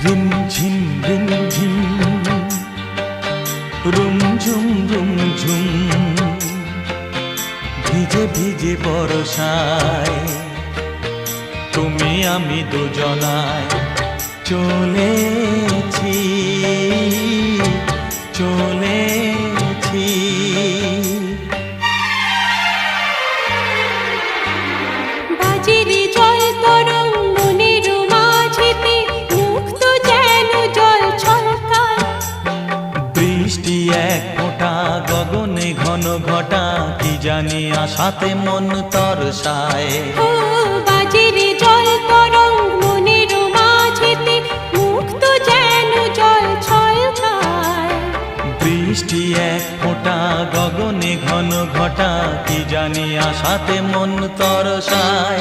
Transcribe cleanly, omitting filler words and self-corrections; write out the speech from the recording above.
রিমঝিম রিমঝিম রুমঝুম রুমঝুম ভিজে ভিজে বর্ষায় তুমি আমি দুজনায় চলেছি চলেছি। বাজিরে জল তরঙ্গ মনের মাঝেতে মুক্ত যেন জল ছলকায়। বৃষ্টি এক ফোঁটা গগনে ঘন ঘটা কি জানি আশাতে মন তরসায়। ও বাজিরে জল তরঙ্গ মনের মাঝেতে মুক্ত যেন জল ছলকায়। বৃষ্টি এক ফোঁটা গগনে ঘন ঘটা কি জানি আশাতে মন তরসায়।